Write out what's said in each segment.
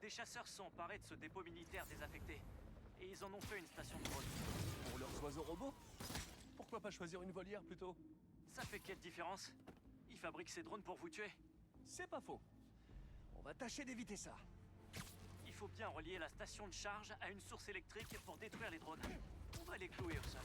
Des chasseurs sont emparés de ce dépôt militaire désaffecté. Et ils en ont fait une station de drone. Pour leurs oiseaux robots? Pourquoi pas choisir une volière plutôt? Ça fait quelle différence? Ils fabriquent ces drones pour vous tuer. C'est pas faux. On va tâcher d'éviter ça. Il faut bien relier la station de charge à une source électrique pour détruire les drones. On va les clouer au sol.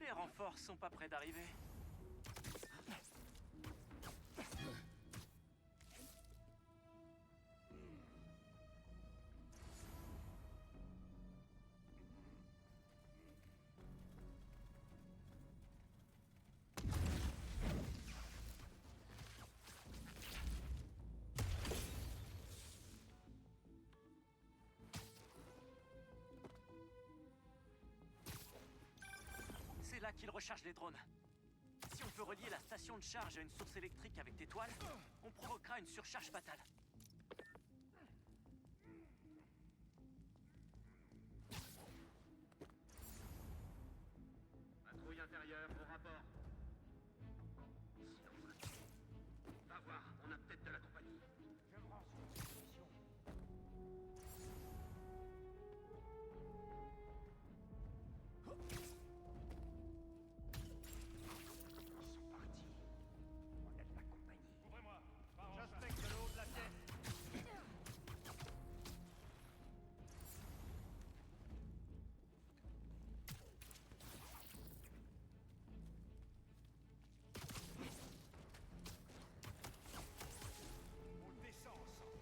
Les renforts sont pas près d'arriver. C'est là qu'ils rechargent les drones. Si on peut relier la station de charge à une source électrique avec des toiles, on provoquera une surcharge fatale. Patrouille intérieure, au rapport. Silence. Va voir, on a peut-être de la compagnie. Je me rends sur cette position. Ils sont partis. On a de la compagnie. Ouvrez-moi. J'inspecte le haut de la tête. On descend ensemble.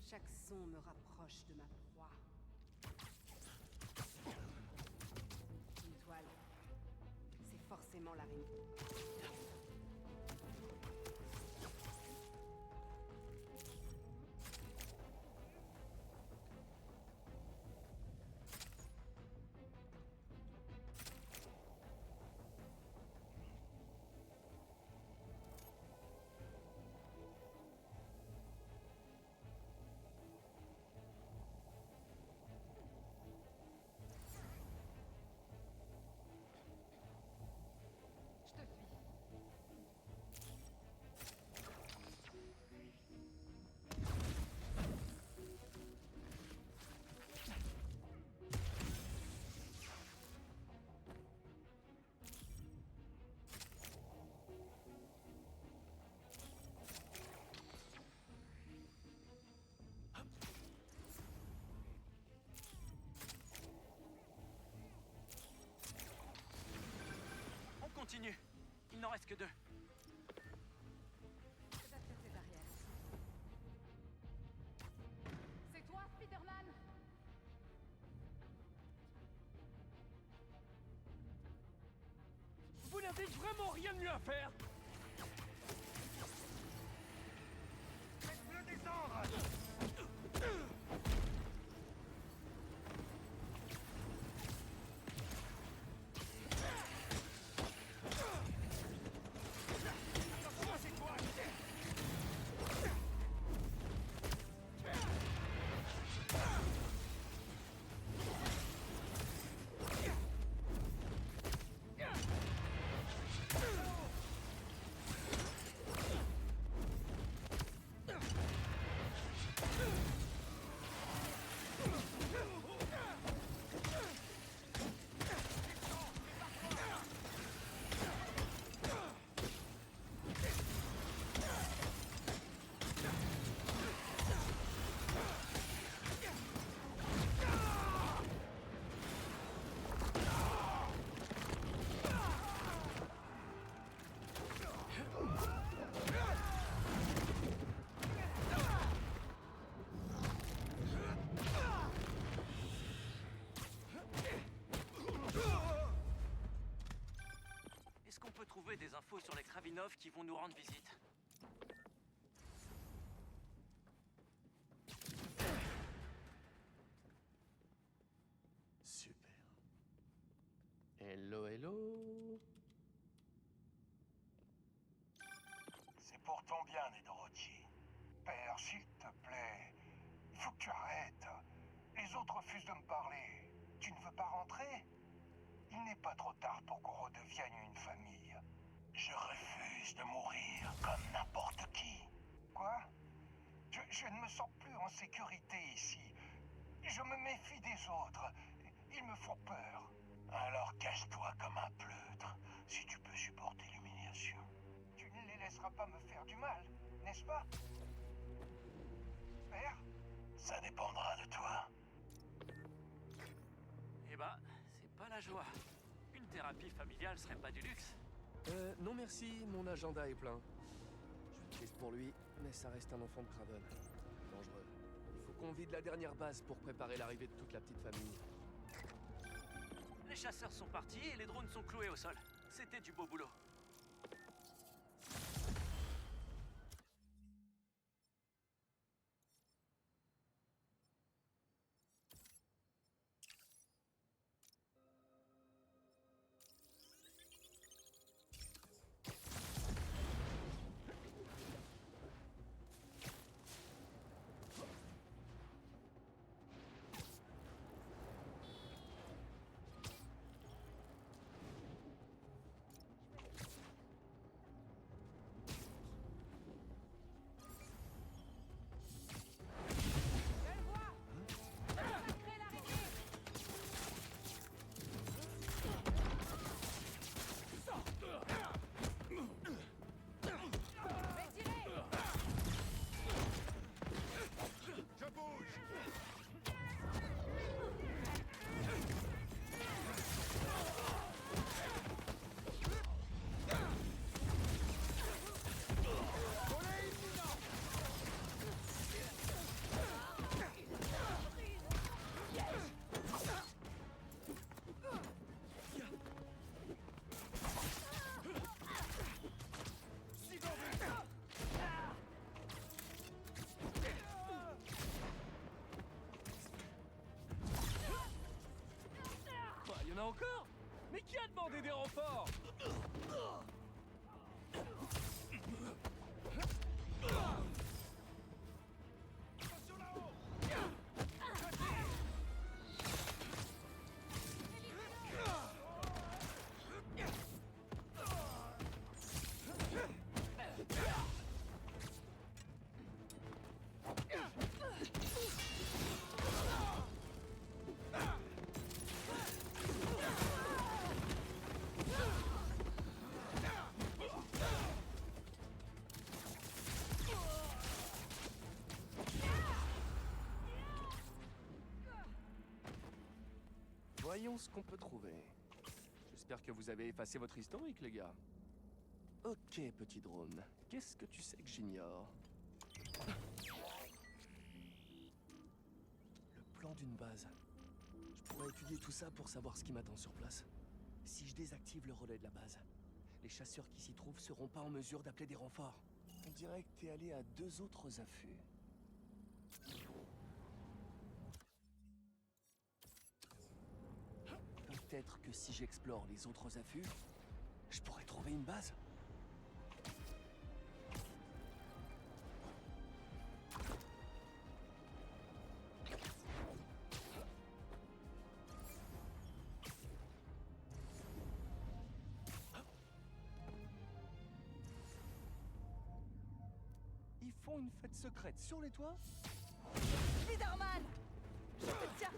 Chaque son me rapproche de ma proie. Une toile. C'est forcément l'araignée. Je te suis. n'en reste que 2. Peut-être que c'est Ariel. C'est toi, Spider-Man? Vous n'avez vraiment rien de mieux à faire! Faites-le descendre. Est-ce qu'on peut trouver des infos sur les Kravinov qui vont nous rendre visite? Super. Hello, hello. C'est pour ton bien, Nedorochi. Père, s'il te plaît, il faut que tu arrêtes. Les autres refusent de me parler. Tu ne veux pas rentrer? Il n'est pas trop tard pour qu'on redevienne une famille. Je refuse de mourir comme n'importe qui. Quoi? Je ne me sens plus en sécurité ici. Je me méfie des autres. Ils me font peur. Alors cache-toi comme un pleutre, si tu peux supporter l'humiliation. Tu ne les laisseras pas me faire du mal, n'est-ce pas? Père? Ça dépendra de toi. Eh bah, c'est pas la joie. Une thérapie familiale serait pas du luxe. Non merci, mon agenda est plein. Je suis triste pour lui, mais ça reste un enfant de Kraven. Dangereux. Il faut qu'on vide la dernière base pour préparer l'arrivée de toute la petite famille. Les chasseurs sont partis et les drones sont cloués au sol. C'était du beau boulot. Il y en a encore? Mais qui a demandé des renforts? Voyons ce qu'on peut trouver. J'espère que vous avez effacé votre historique, les gars. Ok, petit drone. Qu'est-ce que tu sais que j'ignore? Le plan d'une base. Je pourrais étudier tout ça pour savoir ce qui m'attend sur place. Si je désactive le relais de la base, les chasseurs qui s'y trouvent seront pas en mesure d'appeler des renforts. On dirait que t'es allé à 2 autres affûts. Peut-être que si j'explore les autres affûts, je pourrais trouver une base. Ils font une fête secrète sur les toits? Spider-Man! Je te tiens!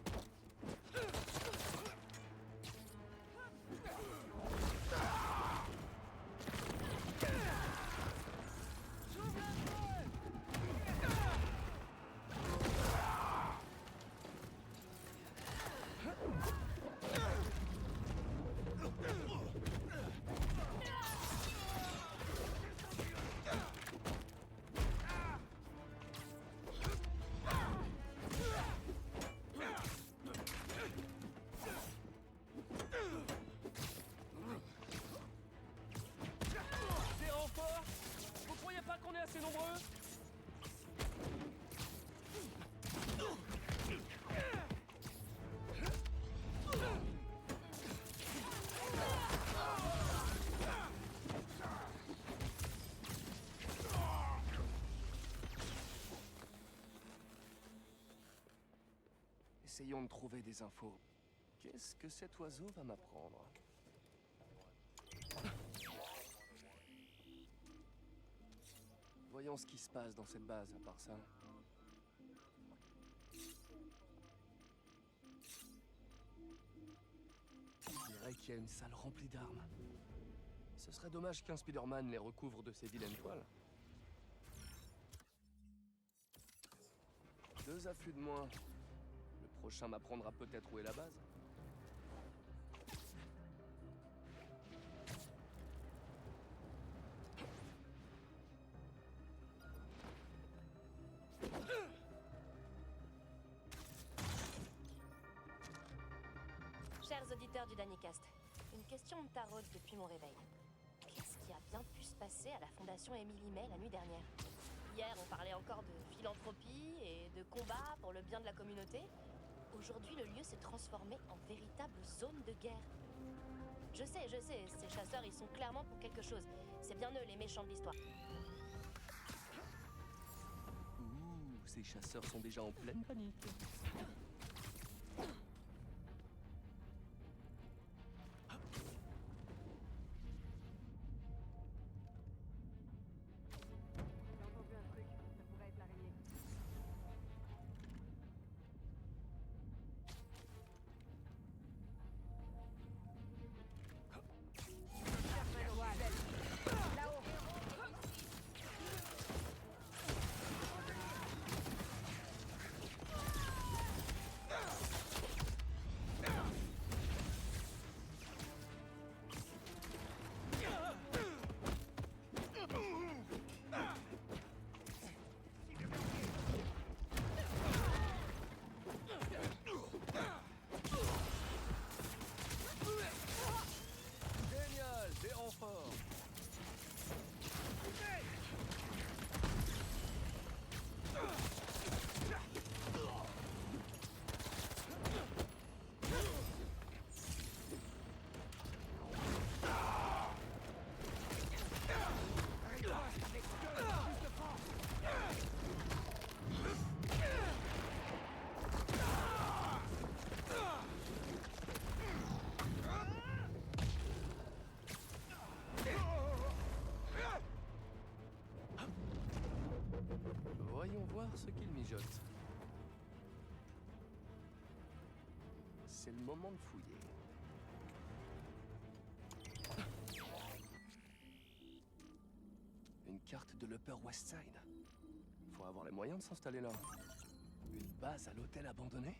Des renforts? Vous croyez pas qu'on est assez nombreux? Essayons de trouver des infos. Qu'est-ce que cet oiseau va m'apprendre? Voyons ce qui se passe dans cette base, à part ça. Je dirais qu'il y a une salle remplie d'armes. Ce serait dommage qu'un Spider-Man les recouvre de ses vilaines toiles. 2 affûts de moins. Le prochain m'apprendra peut-être où est la base. Chers auditeurs du Danicast, une question me taraude depuis mon réveil. Qu'est-ce qui a bien pu se passer à la Fondation Emily May la nuit dernière? Hier, on parlait encore de philanthropie et de combat pour le bien de la communauté. Aujourd'hui, le lieu s'est transformé en véritable zone de guerre. Je sais, ces chasseurs, ils sont clairement pour quelque chose. C'est bien eux, les méchants de l'histoire. Ouh, ces chasseurs sont déjà en pleine panique. J'ai entendu un truc, ça pourrait être l'araignée. Là-haut! Génial, des renforts. Voyons voir ce qu'il mijote. C'est le moment de fouiller. Une carte de l'Upper West Side. Faut avoir les moyens de s'installer là. Une base à l'hôtel abandonné?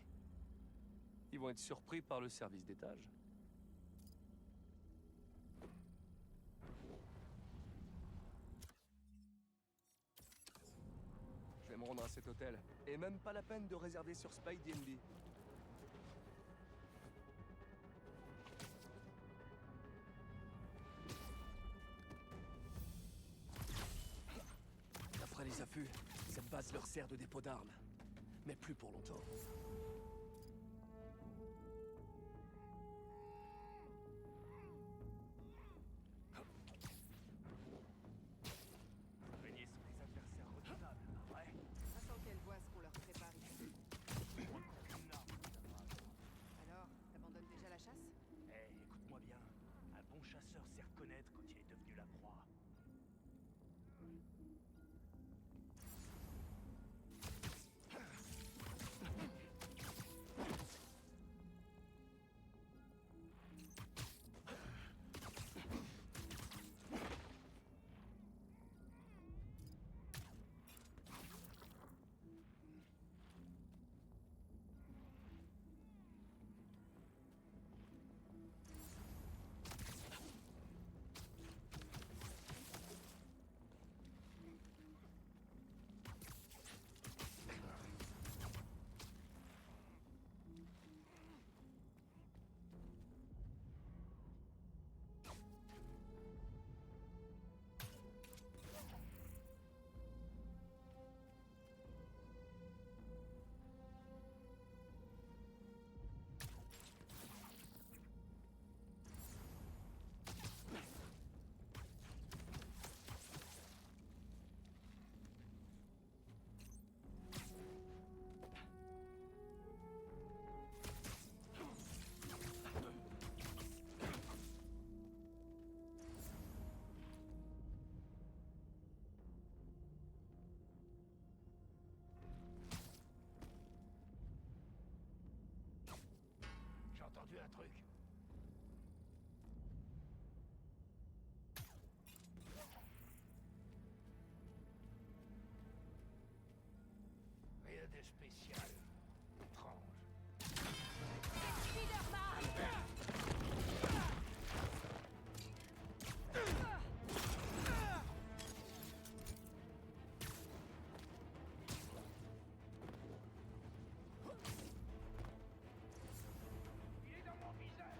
Ils vont être surpris par le service d'étage. et me rendre à cet hôtel. Et même pas la peine de réserver sur Spy DNB. D'après les affûts, cette base leur sert de dépôt d'armes. Mais plus pour longtemps. Araignées sont des adversaires redoutables, pas vrai? Attends qu'elle voit ce qu'on leur prépare ici. Alors, t'abandonnes déjà la chasse? Eh, écoute-moi bien. Un bon chasseur sait reconnaître quand il est devenu la proie. J'ai entendu un truc. Rien de spécial. Étrange. Il est dans mon viseur.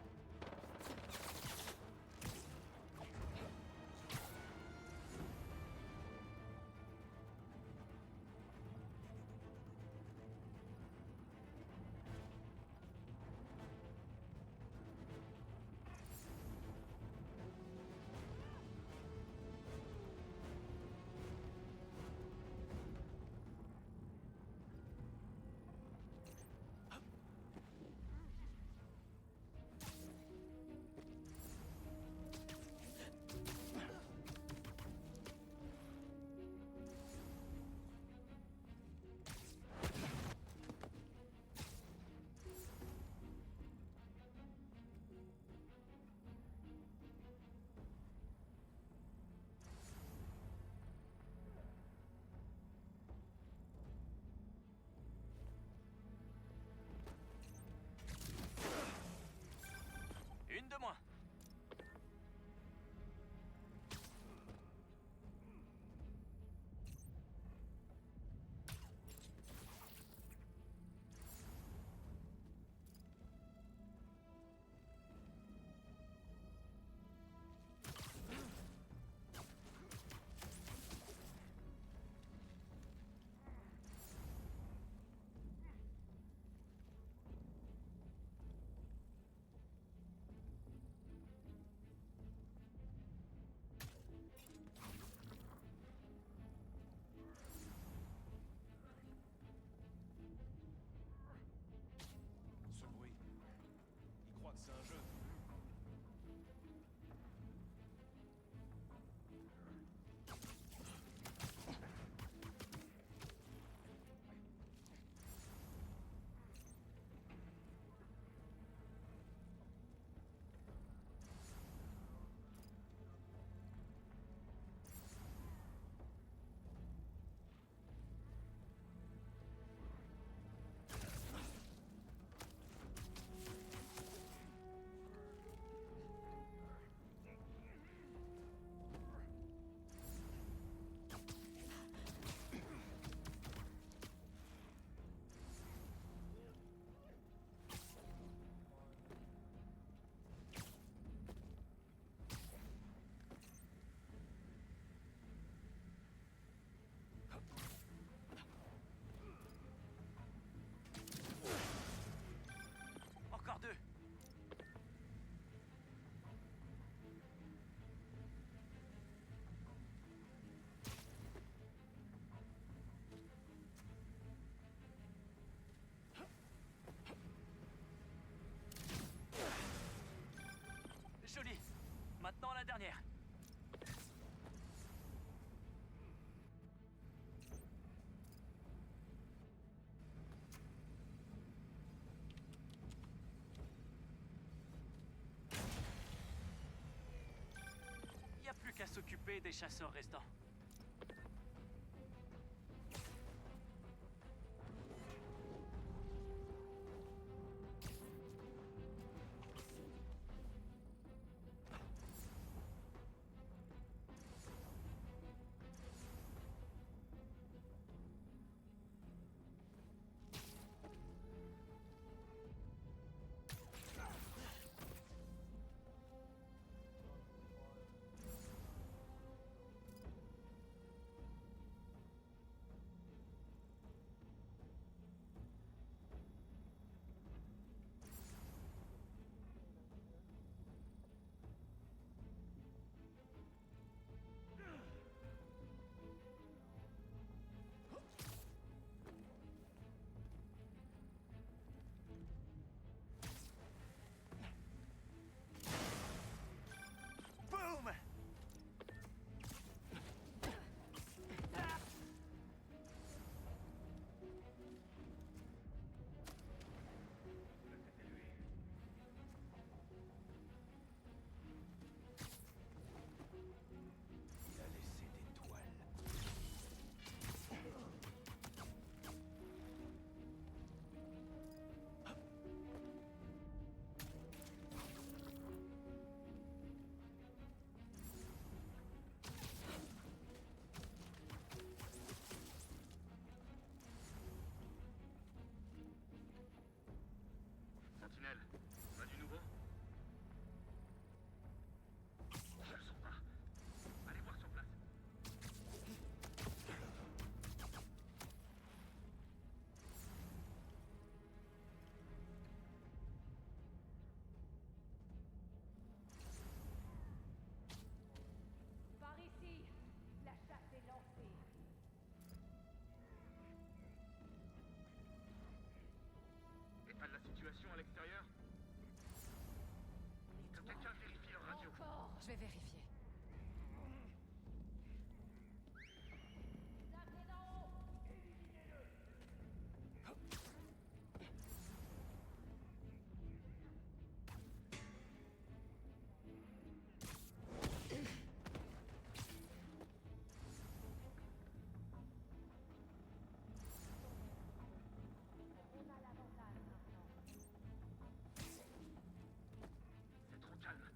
Maintenant la dernière. Y a plus qu'à s'occuper des chasseurs restants. Boum! Il a laissé des toiles. Sentinelle, pas du nouveau? Je le sens pas. Allez voir sur place. Par ici. La chasse est lancée. État de la situation à l'extérieur? Que quelqu'un vérifie leur radio. Encore. Je vais vérifier. Sacré d'en haut. On a l'avantage maintenant. C'est trop calme.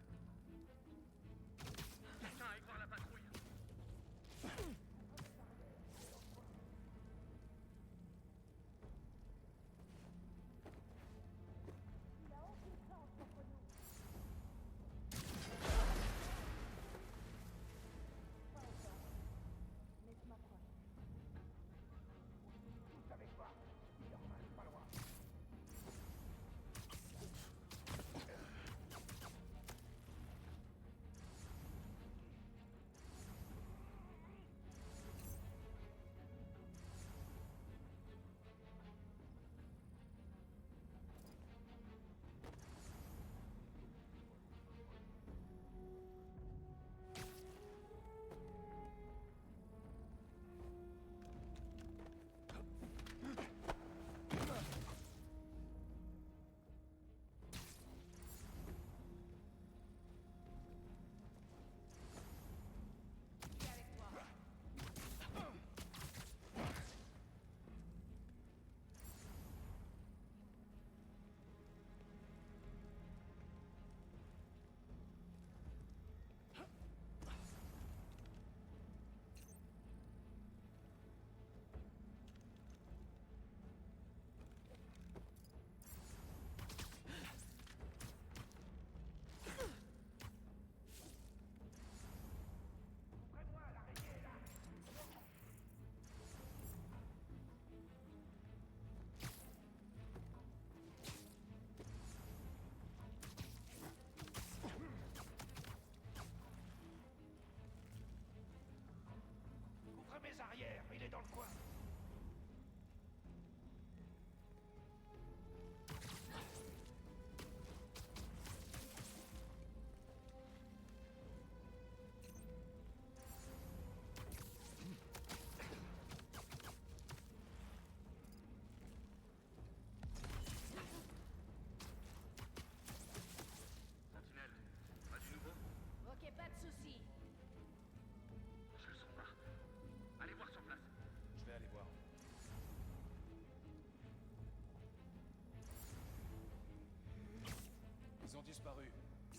disparu.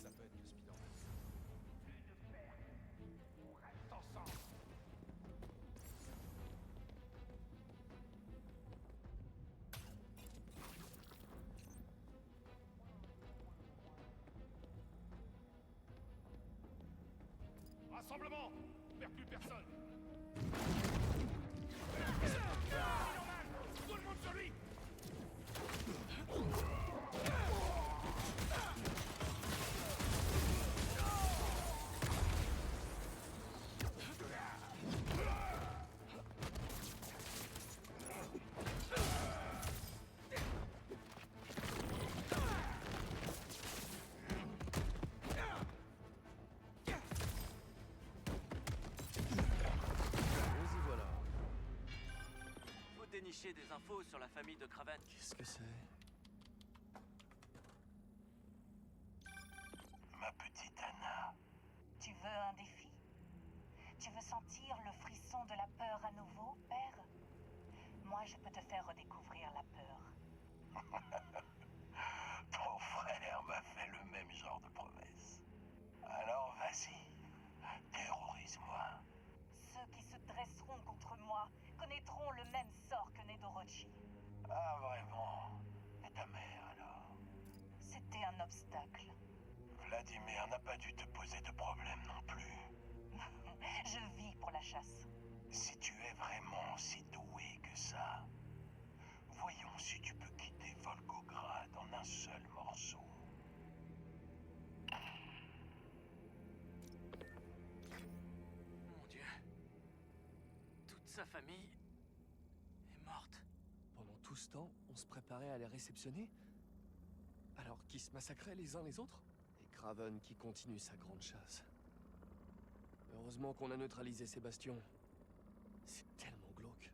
Ça peut être que Spider-Man. On reste ensemble. Rassemblement! Vers plus personne! Tout le monde sur lui! Nous y voilà. Faut dénicher des infos sur la famille de Kraven. Qu'est-ce que c'est? Ma petite Anna. Tu veux un défi? Tu veux sentir le frisson de la peur à nouveau, père? Moi, je peux te faire redécouvrir la peur. Ton frère m'a fait le même genre de promesse. Alors vas-y, terrorise-moi. Ceux qui se dresseront contre moi connaîtront le même sort que Nedorochi. Ah vraiment? Et ta mère alors? C'était un obstacle. Vladimir n'a pas dû te poser de problème non plus. Je vis pour la chasse. Si tu es vraiment si doué que ça, voyons si tu peux quitter Volgograd en un seul morceau. Mon Dieu. Toute sa famille est morte. Pendant tout ce temps, on se préparait à les réceptionner? Alors qu'ils se massacraient les uns les autres? Et Kraven qui continue sa grande chasse. Heureusement qu'on a neutralisé ces bastions. C'est tellement glauque.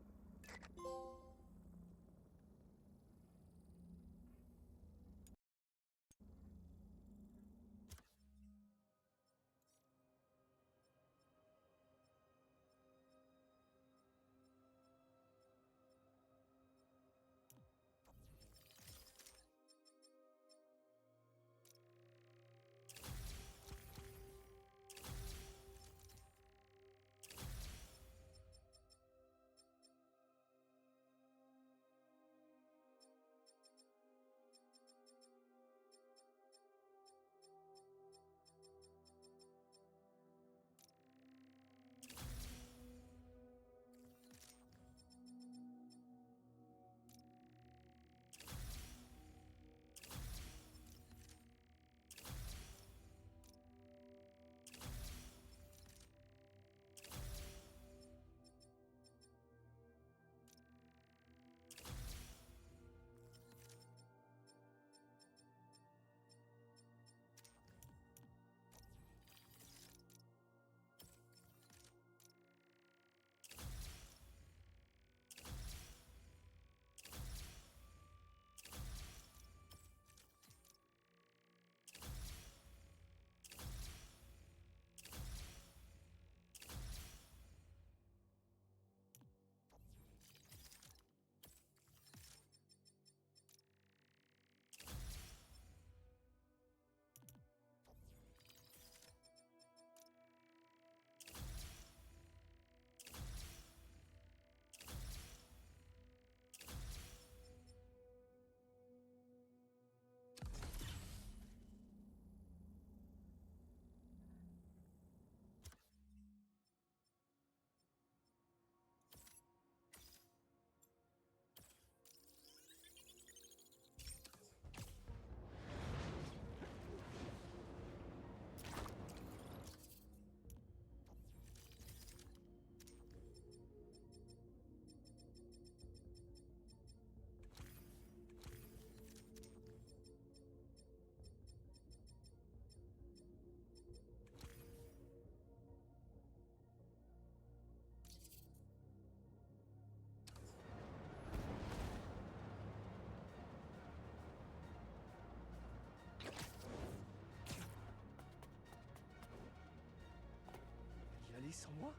Y aller sans moi?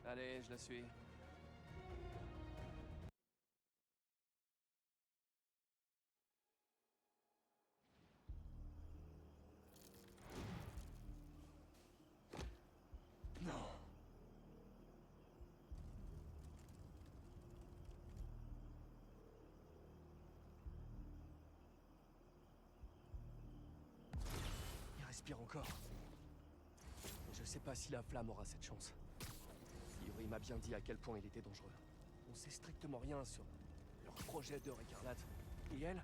Allez, je la suis. respire encore. Mais je sais pas si la flamme aura cette chance. Yuri m'a bien dit à quel point il était dangereux. On sait strictement rien sur leur projet d'heure écarlate. Et elle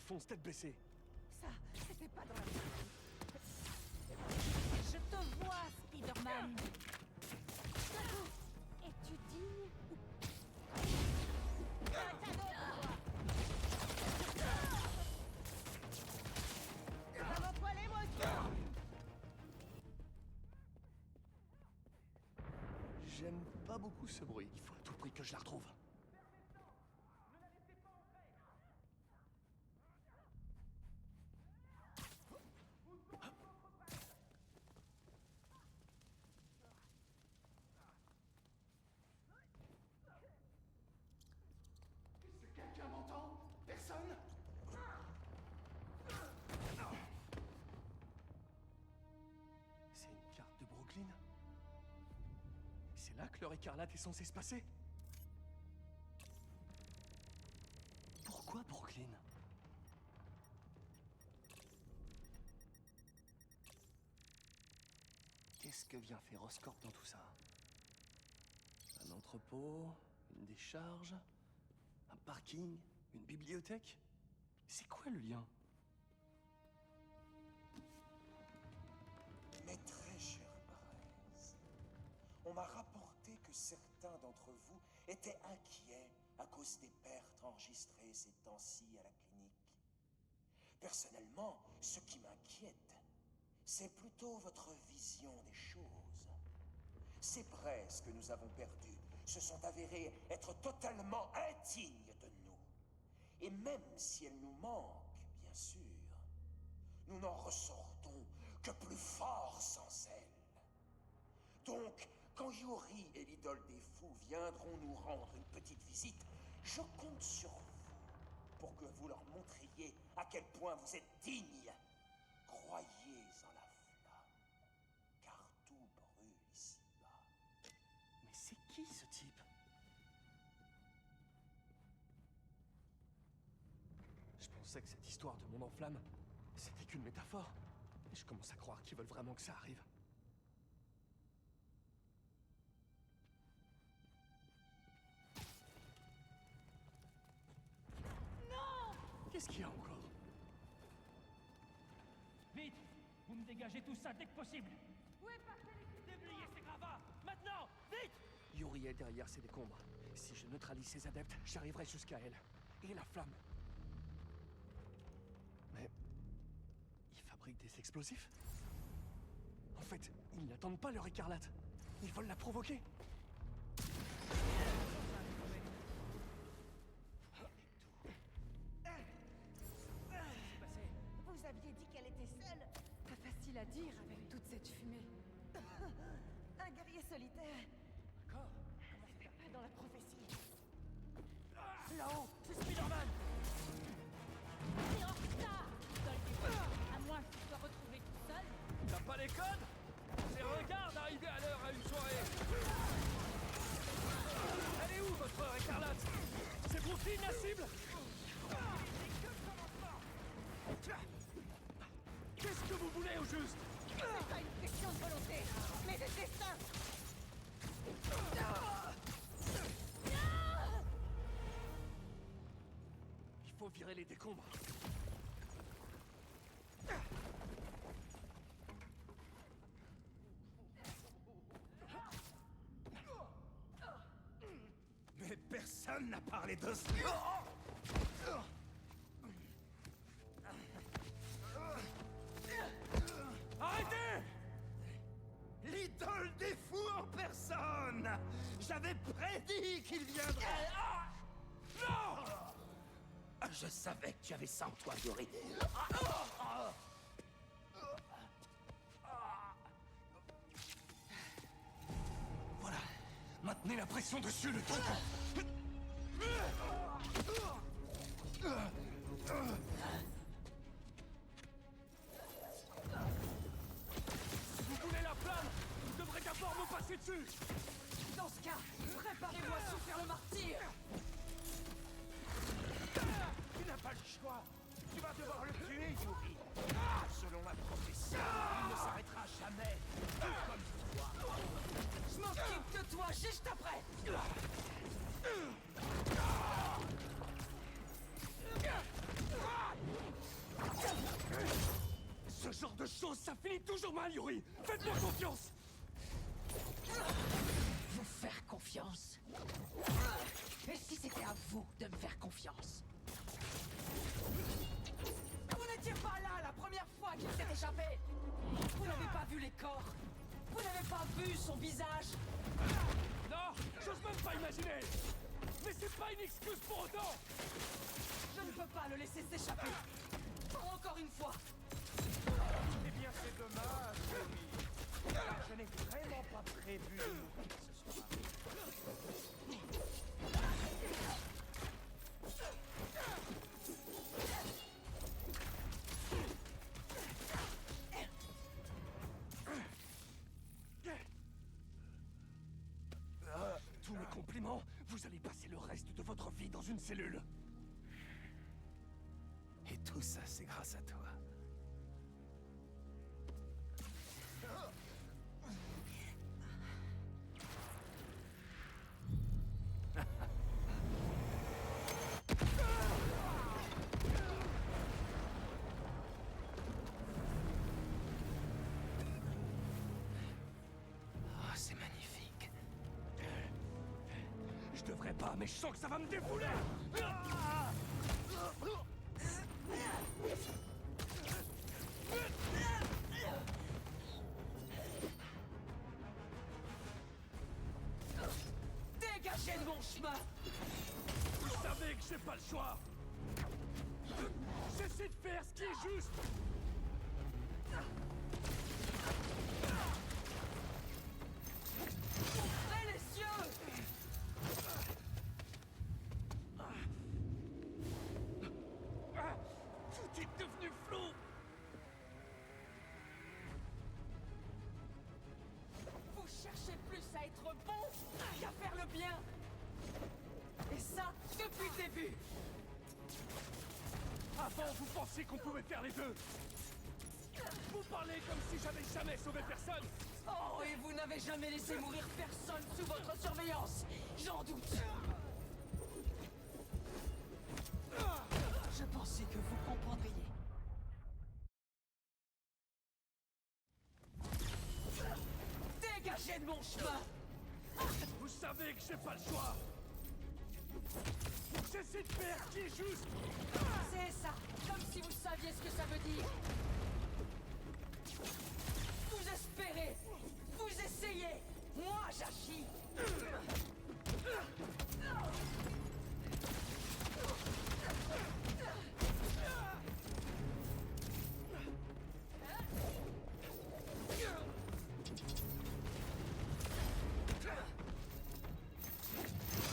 fonce tête baissée. Ça, c'était pas dans la vie. Je te vois, Spider-Man. Es-tu digne ou... Un cadeau pour toi. Ça va poiler, moi aussi. J'aime pas beaucoup ce bruit. Il faut à tout prix que je la retrouve. Quelqu'un m'entend? Personne? C'est une carte de Brooklyn? C'est là que l'heure écarlate est censée se passer? Pourquoi Brooklyn? Qu'est-ce que vient faire Oscorp dans tout ça? Un entrepôt, une décharge, un parking, une bibliothèque? C'est quoi le lien? Mes très chers Braise, on m'a rapporté que certains d'entre vous étaient inquiets à cause des pertes enregistrées ces temps-ci à la clinique. Personnellement, ce qui m'inquiète, c'est plutôt votre vision des choses. Ces Braises que nous avons perdues se sont avérées être totalement indignes de nous. Et même si elles nous manquent, bien sûr, nous n'en ressortons que plus forts sans elles. Donc, quand Yuri et l'idole des fous viendront nous rendre une petite visite, je compte sur vous pour que vous leur montriez à quel point vous êtes dignes. Croyez en la flamme, car tout brûle ici-bas. Mais c'est qui ce type? Je pensais que cette histoire de monde en flamme, c'était qu'une métaphore. Et je commence à croire qu'ils veulent vraiment que ça arrive. Non! Qu'est-ce qu'il y a encore? Vite! Vous me dégagez tout ça dès que possible! Où est passé l'équipe? Déblayez ces gravats! Maintenant! Vite! Yuri est derrière ces décombres. Si je neutralise ses adeptes, j'arriverai jusqu'à elle. Et la flamme. Mais... ils fabriquent des explosifs? En fait, ils n'attendent pas leur écarlate. Ils veulent la provoquer. Vous aviez dit qu'elle était seule. Pas facile à dire avec toute cette fumée. Un guerrier solitaire. Encore? C'est pas dans la prophétie. Là-haut! C'est Spider-Man! T'es en retard, Dolby. À moins que tu sois retrouvé tout seul. T'as pas les codes? C'est regarde d'arriver à l'heure à une soirée! Elle est où, votre heure écarlate? C'est Brooklyn, la cible? Qu'est-ce que vous voulez, au juste? C'est pas une question de volonté, mais de destin. Il faut virer les décombres. Mais personne n'a parlé de ça. Arrêtez! L'idole des fous en personne! J'avais prédit qu'il viendrait! Non! Je savais que tu avais ça en toi, Yuri. Voilà. Maintenez la pression dessus le temps que... Vous voulez la flamme? Vous devrez d'abord me passer dessus! Dans ce cas, préparez-vous à souffrir le martyr. Tu n'as pas le choix. Tu vas devoir le tuer, Yuri. Selon la prophétie, il juste après. Ce genre de choses, ça finit toujours mal, Yuri. Faites-moi confiance. Vous faire confiance. Et si c'était à vous de me faire confiance? Vous n'étiez pas là la première fois qu'il s'est échappé. Vous n'avez pas vu les corps. Vous n'avez pas vu son visage. Non, j'ose même pas imaginer. Mais c'est pas une excuse pour autant. Je ne peux pas le laisser s'échapper. Pas encore une fois. Eh bien, c'est dommage, Tommy. Car je n'ai vraiment pas prévu de mourir ce soir. Tous mes compliments. Vous allez passer le reste de votre vie dans une cellule. Et tout ça, c'est grâce à toi. Oh, c'est magnifique. Je devrais pas, mais je sens que ça va me défouler. Ah! Dégagez de mon chemin! Vous savez que j'ai pas le choix. J'essaie de faire ce qui est juste. Ouvrez les yeux! Ah! Tout est devenu flou. Vous cherchez plus à être bon qu'à faire le bien! Et ça, depuis le début! Avant, vous pensiez qu'on pouvait faire les deux. Vous parlez comme si j'avais jamais sauvé personne. Oh, et vous n'avez jamais laissé mourir personne sous votre surveillance! J'en doute! Je pensais que vous comprendriez. Dégagez de mon chemin! Vous savez que j'ai pas le choix. J'essaie de faire ce qui est juste. C'est ça! Comme si vous saviez ce que ça veut dire! Vous espérez! Vous essayez! Moi, j'agis!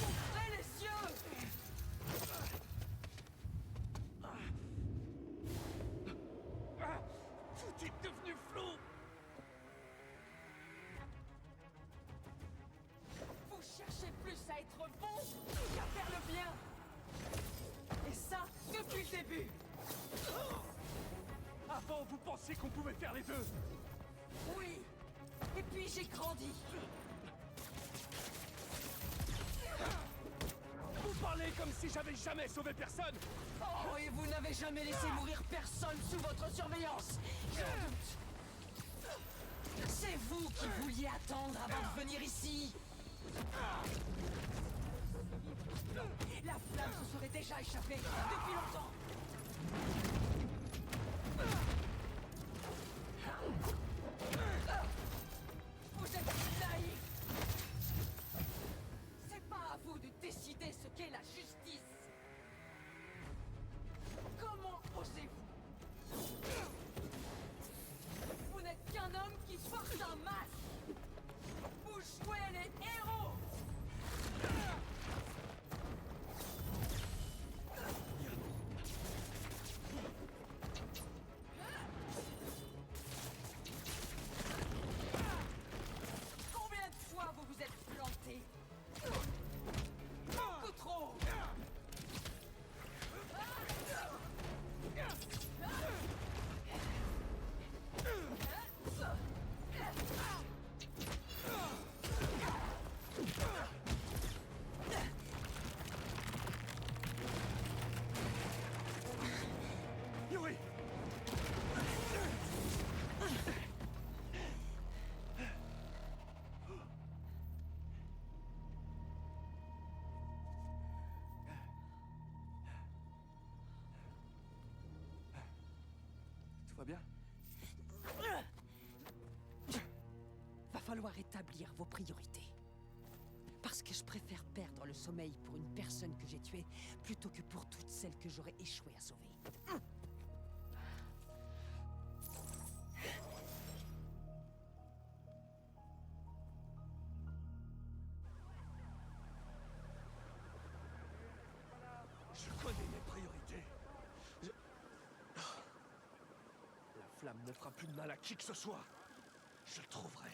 Ouvrez les yeux! Ah! Tout est devenu flou. Vous cherchez plus à être bon qu'à faire le bien! Et ça, depuis le début! Avant, vous pensiez qu'on pouvait faire les deux. Oui! Et puis j'ai grandi! Vous parlez comme si j'avais jamais sauvé personne. Oh, et vous n'avez jamais laissé mourir personne sous votre surveillance! J'en doute! C'est vous qui vouliez attendre avant de venir ici! La flamme se serait déjà échappée depuis longtemps! Vous êtes naïf! C'est pas à vous de décider ce qu'est la justice! Comment osez-vous? Vous n'êtes qu'un homme qui porte un masque! Vous jouez les héros! Tout va bien? Va falloir établir vos priorités. Parce que je préfère perdre le sommeil pour une personne que j'ai tuée plutôt que pour toutes celles que j'aurais échoué à sauver. Je connais mes priorités. La flamme ne fera plus de mal à qui que ce soit. Je le trouverai.